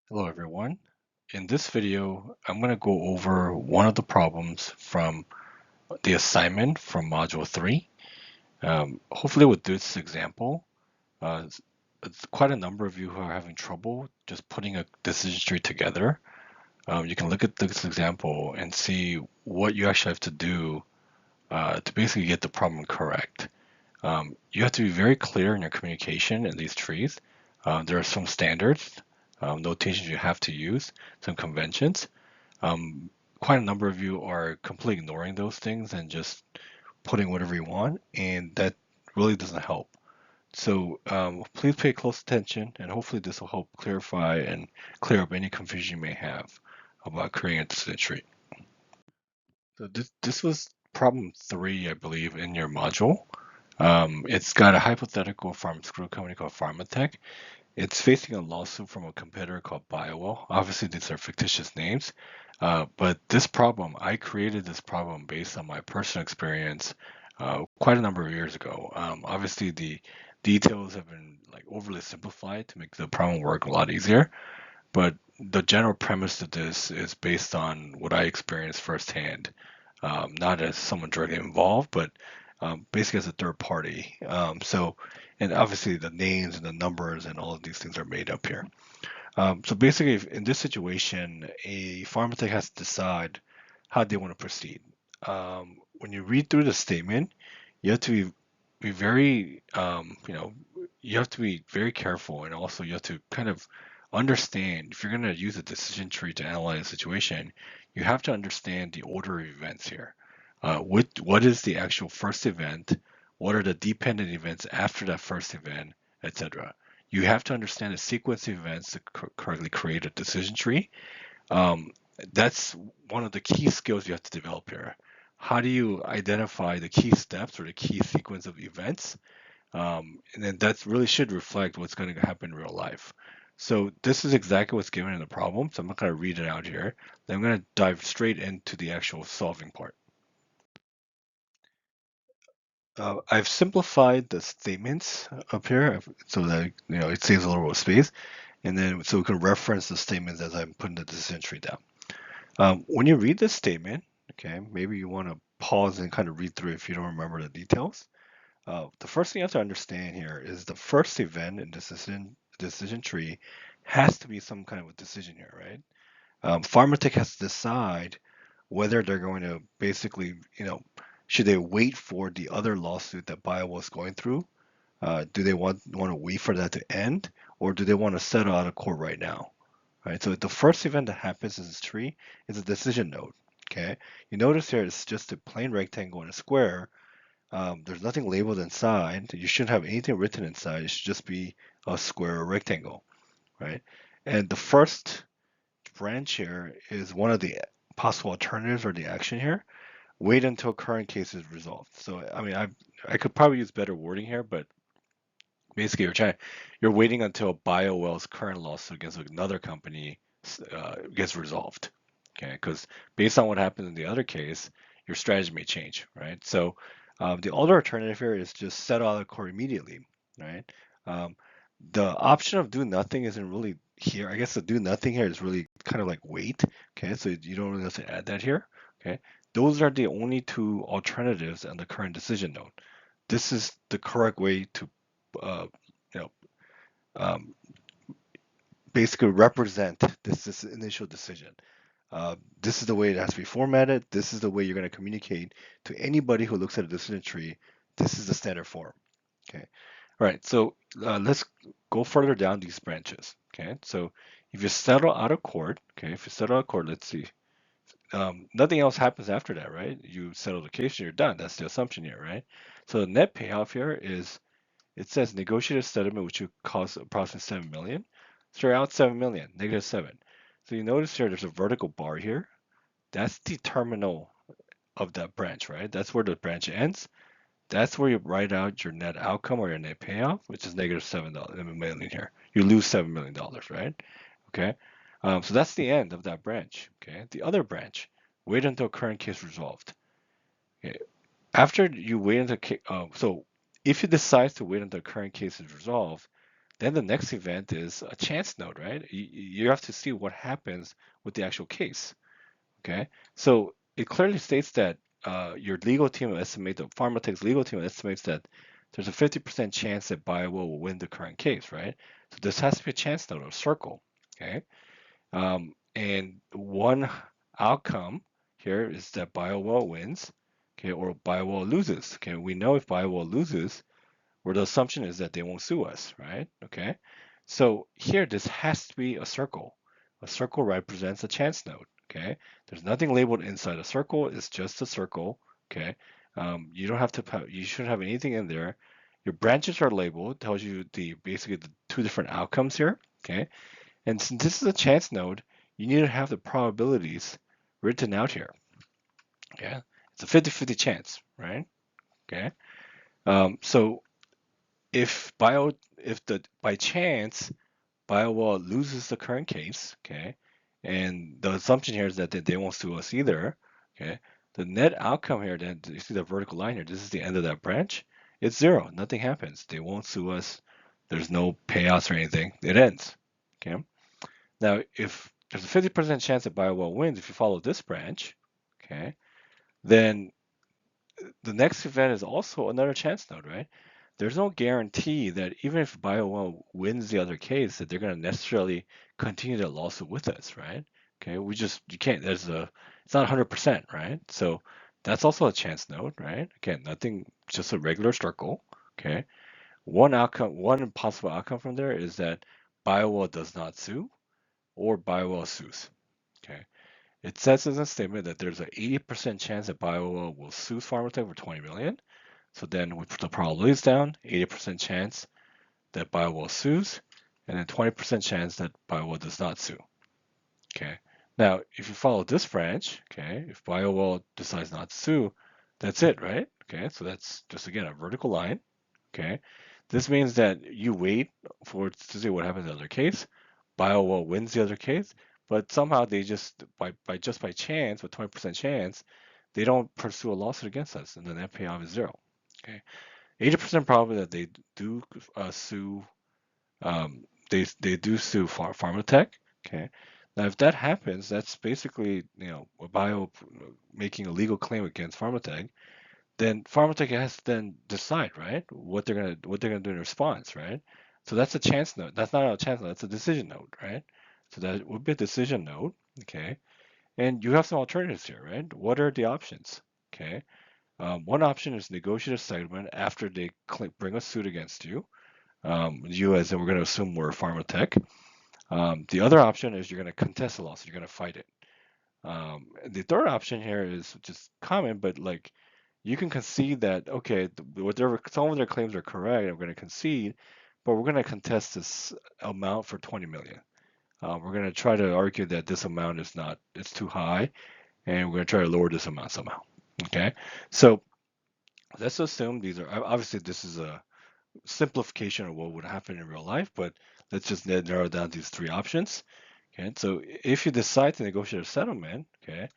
Hello everyone. In this video, I'm going to go over one of the problems from the assignment from Module 3. Hopefully with this example, it's quite a number of you who are having trouble just putting a decision tree together. You can look at this example and see what you actually have to do to basically get the problem correct. You have to be very clear in your communication in these trees. There are some standards, notations you have to use, some conventions. Quite a number of you are completely ignoring those things and just putting whatever you want, and that really doesn't help. So please pay close attention, and hopefully this will help clarify and clear up any confusion you may have about creating a decision tree. So this was problem 3, I believe, in your module. It's got a hypothetical pharmaceutical company called Pharmatech. It's facing a lawsuit from a competitor called BioWell. Obviously, these are fictitious names, but this problem, I created this problem based on my personal experience quite a number of years ago. Obviously, the details have been like overly simplified to make the problem work a lot easier, but the general premise of this is based on what I experienced firsthand, not as someone directly involved, but basically as a third party. And obviously the names and the numbers and all of these things are made up here. So basically, in this situation, a pharmacist has to decide how they want to proceed. When you read through the statement, you have to be very, you have to be very careful, and also you have to kind of understand if you're going to use a decision tree to analyze a situation, you have to understand the order of events here. What is the actual first event? What are the dependent events after that first event, etc. You have to understand the sequence of events to correctly create a decision tree. Um, that's one of the key skills you have to develop here. How do you identify the key steps or the key sequence of events? And then that really should reflect what's going to happen in real life. So this is exactly what's given in the problem. So I'm not going to read it out here. Then I'm going to dive straight into the actual solving part. I've simplified the statements up here so that it saves a little bit of space, and then so we can reference the statements as I'm putting the decision tree down. When you read this statement, okay, maybe you want to pause and kind of read through if you don't remember the details. The first thing you have to understand here is the first event in decision tree has to be some kind of a decision here, right? Pharmatech has to decide whether they're going to basically, should they wait for the other lawsuit that Bio was going through? Do they want to wait for that to end, or do they want to settle out of court right now? Right. So the first event that happens in this tree is a decision node. Okay. You notice here it's just a plain rectangle and a square. There's nothing labeled inside. You shouldn't have anything written inside. It should just be a square or rectangle, right? And the first branch here is one of the possible alternatives or the action here. Wait until current case is resolved. So I mean, I could probably use better wording here, but basically you're waiting until BioWell's current lawsuit against another company gets resolved. Okay, because based on what happened in the other case, your strategy may change, right? So the other alternative here is just settle out of court immediately, right? Um, the option of do nothing isn't really here. I guess the do nothing here is really kind of like wait. Okay, so you don't really have to add that here. Okay, those are the only two alternatives on the current decision node. This is the correct way to, uh, you know, um, basically represent this initial decision. This is the way it has to be formatted. This is the way you're going to communicate to anybody who looks at a decision tree. This is the standard form. Okay. All right. So let's go further down these branches. Okay. So if you settle out of court, okay, if you settle out of court, let's see. Nothing else happens after that, right? You settle the case, you're done. That's the assumption here, right? So the net payoff here is it says negotiated settlement, which would cost approximately 7 million. So you're out 7 million, negative 7. So you notice here there's a vertical bar here. That's the terminal of that branch, right? That's where the branch ends. That's where you write out your net outcome or your net payoff, which is negative $7 million here. You lose $7 million, right? Okay. So that's the end of that branch. Okay. The other branch, wait until current case resolved. Okay. After you wait until so if you decide to wait until current case is resolved, Then the next event is a chance node, right? You have to see what happens with the actual case. Okay, so it clearly states that your legal team estimate, the Pharmatech's legal team estimates that there's a 50% chance that BioWell will win the current case, right? So this has to be a chance node or circle. Okay, and one outcome here is that BioWell wins, okay, or BioWell loses. Okay, we know if BioWell loses, where the assumption is that they won't sue us, right? Okay, so here this has to be a circle. A circle represents a chance node. Okay, there's nothing labeled inside a circle. It's just a circle. Okay, you don't have to. You shouldn't have anything in there. Your branches are labeled. Tells you the basically the two different outcomes here. Okay, and since this is a chance node, you need to have the probabilities written out here. Okay, it's a 50-50 chance, right? Okay, so if the by chance BioWall loses the current case, okay, and the assumption here is that they won't sue us either, okay, the net outcome here, then you see the vertical line here, this is the end of that branch, it's zero, nothing happens, they won't sue us, there's no payouts or anything, it ends, okay. Now, if there's a 50% chance that BioWall wins if you follow this branch, okay, then the next event is also another chance node, right? There's no guarantee that even if BioOne wins the other case, that they're going to necessarily continue the lawsuit with us, right? Okay, you can't, it's not 100%, right? So that's also a chance node, right? Again, nothing, just a regular circle, okay? One possible outcome from there is that BioWell does not sue or BioWell sues, okay? It says in the statement that there's an 80% chance that BioWell will sue Pharmatech for 20 million. So then we put the probabilities down, 80% chance that BioWell sues, and then 20% chance that BioWell does not sue. Okay. Now, if you follow this branch, okay, if BioWell decides not to sue, that's it, right? Okay, so that's just again a vertical line. Okay. This means that you wait for to see what happens in the other case. BioWell wins the other case, but somehow they just by chance, with 20% chance, they don't pursue a lawsuit against us, and the net payoff is zero. Okay. 80% probability that they do sue. They do sue Pharmatech. Okay. Now, if that happens, that's basically a bio making a legal claim against Pharmatech. Then Pharmatech has to then decide, right, what they're gonna do in response, right? So that's a chance note. That's not a chance note. That's a decision note, right? So that would be a decision note. Okay. And you have some alternatives here, right? What are the options? Okay. One option is negotiate a settlement after they bring a suit against you. You, as in, we're going to assume we're Pharmatech. The other option is you're going to contest the lawsuit. You're going to fight it. The third option here is just common, but like you can concede that okay, whatever some of their claims are correct, I'm going to concede, but we're going to contest this amount for 20 million. We're going to try to argue that this amount is not, it's too high, and we're going to try to lower this amount somehow. Okay, so let's assume these are obviously this is a simplification of what would happen in real life, but let's just narrow down these three options. Okay, so if you decide to negotiate a settlement, okay,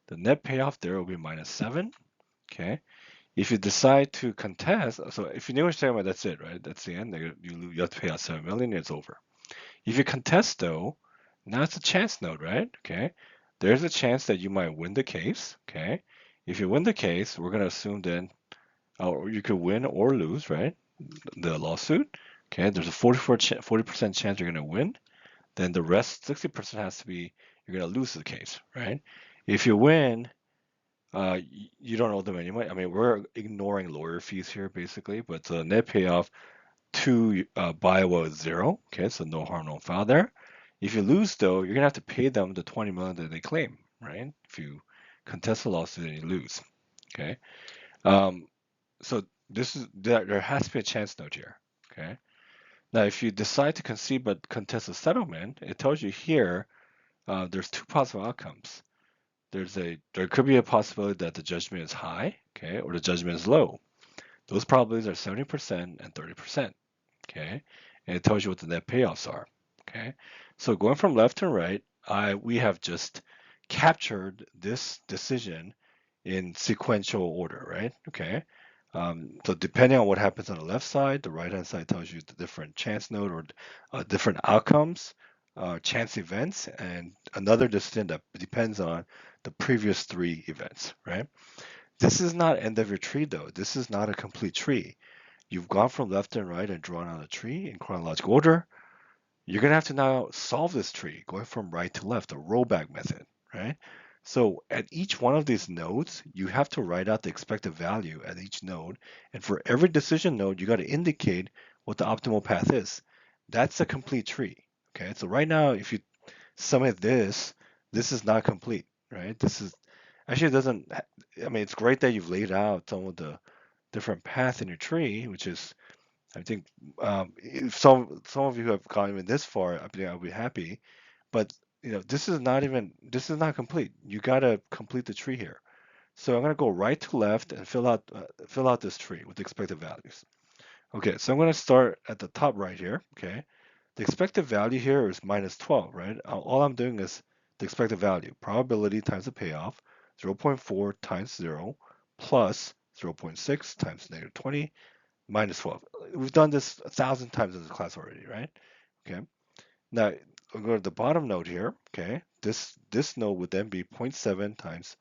the net payoff there will be -7. Okay, if you decide to contest, so if you negotiate a settlement, that's it, right? That's the end. You have to pay out 7 million. It's over. If you contest though, now it's a chance node, right? Okay, there's a chance that you might win the case. Okay, if you win the case, we're gonna assume then, or you could win or lose, right? The lawsuit. Okay, there's a 40% chance you're going to win. Then the rest, 60% has to be you're going to lose the case, right? If you win, you don't owe them any money. I mean, we're ignoring lawyer fees here basically, but the net payoff to Biowa is zero. Okay, so no harm, no foul there. If you lose though, you're gonna have to pay them the 20 million that they claim, right? If you contest the lawsuit and you lose. Okay. Um, so there has to be a chance note here. Okay. Now, if you decide to concede but contest a settlement, it tells you here there's two possible outcomes. There could be a possibility that the judgment is high, okay, or the judgment is low. Those probabilities are 70% and 30%, okay, and it tells you what the net payoffs are, okay. So going from left to right, we have just captured this decision in sequential order, right? Okay. So depending on what happens on the left side, the right-hand side tells you the different chance node or different outcomes, chance events, and another decision that depends on the previous three events, right? This is not end of your tree though. This is not a complete tree. You've gone from left and right and drawn out a tree in chronological order. You're gonna have to now solve this tree going from right to left, a rollback method, right? So at each one of these nodes, you have to write out the expected value at each node. And for every decision node, you got to indicate what the optimal path is. That's a complete tree. Okay, so right now, if you submit this, this is not complete, right? This is actually it doesn't, I mean, it's great that you've laid out some of the different paths in your tree, which is I think if some of you have gone even this far, I think I'll be happy. But this is not complete. You gotta complete the tree here. So I'm gonna go right to left and fill out this tree with the expected values. Okay, so I'm gonna start at the top right here. Okay, the expected value here is minus 12, right? All I'm doing is the expected value, probability times the payoff, 0.4 times 0 plus 0.6 times negative 20 minus 12. We've done this 1,000 times in this class already, right? Okay. Now we'll go to the bottom node here. Okay. This node would then be zero point 0.7 times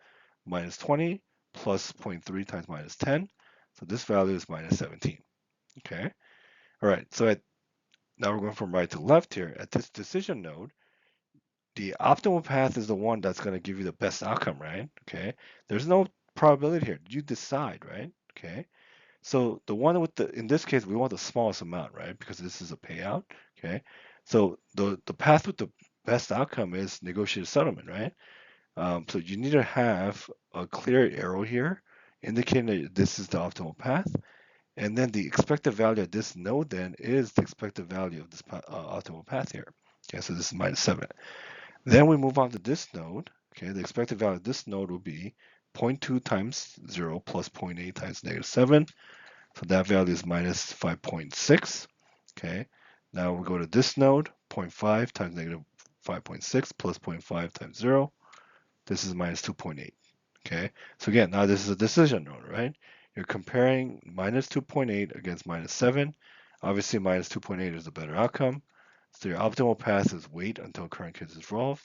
minus 20 plus zero point 0.3 times minus 10. So this value is minus 17. Okay. All right. Now we're going from right to left here. At this decision node, the optimal path is the one that's going to give you the best outcome, right? Okay. There's no probability here. You decide, right? Okay. So the one with in this case, we want the smallest amount, right? Because this is a payout, okay? So the path with the best outcome is negotiated settlement, right? So you need to have a clear arrow here indicating that this is the optimal path. And then the expected value at this node then is the expected value of this optimal path here. Okay, so this is minus 7. Then we move on to this node. Okay, the expected value of this node will be zero point 0.2 times 0 plus zero point 0.8 times negative 7. So that value is minus 5.6. Okay. Now we go to this node, 0.5 times negative 5.6 plus 0.5 times 0. This is minus 2.8. Okay. So again, now this is a decision node, right? You're comparing minus 2.8 against minus 7. Obviously, minus 2.8 is a better outcome. So your optimal path is wait until current case is resolved.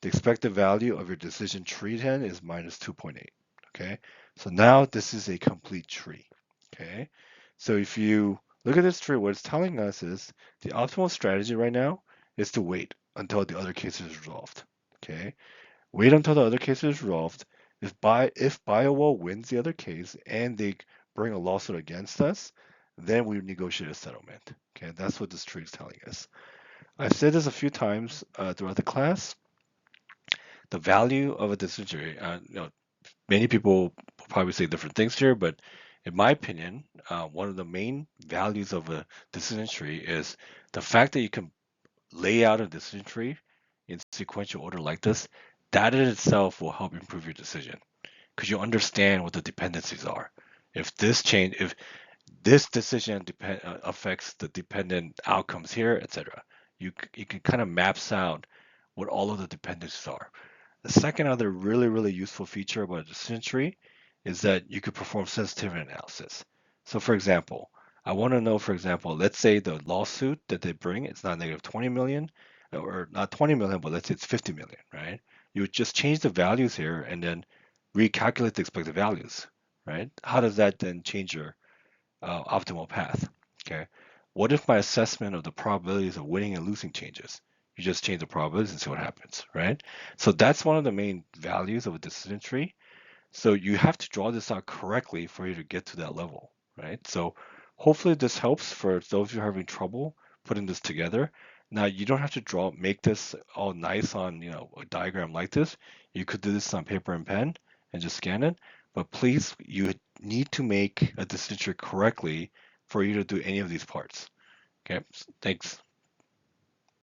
The expected value of your decision tree then is minus 2.8. Okay. So now this is a complete tree. Okay. So if you look at this tree, what it's telling us is the optimal strategy right now is to wait until the other case is resolved. Okay. Wait until the other case is resolved. If BioWall wins the other case and they bring a lawsuit against us, then we negotiate a settlement. Okay, that's what this tree is telling us. I've said this a few times throughout the class. The value of a decision tree, many people will probably say different things here, but in my opinion, one of the main values of a decision tree is the fact that you can lay out a decision tree in sequential order like this. That in itself will help improve your decision because you understand what the dependencies are. If this decision affects the dependent outcomes here, etc., you can kind of maps out what all of the dependencies are. The second other really useful feature about a decision tree is that you could perform sensitivity analysis. So for example, I want to know, for example, let's say the lawsuit that they bring, it's not negative 20 million or not 20 million, but let's say it's 50 million, right? You would just change the values here and then recalculate the expected values, right? How does that then change your optimal path? Okay. What if my assessment of the probabilities of winning and losing changes? You just change the probabilities and see what happens, right? So that's one of the main values of a decision tree. So you have to draw this out correctly for you to get to that level, right? So hopefully this helps for those who are having trouble putting this together. Now you don't have to make this all nice on, a diagram like this. You could do this on paper and pen and just scan it. But please, you need to make a decision tree correctly for you to do any of these parts. Okay, thanks.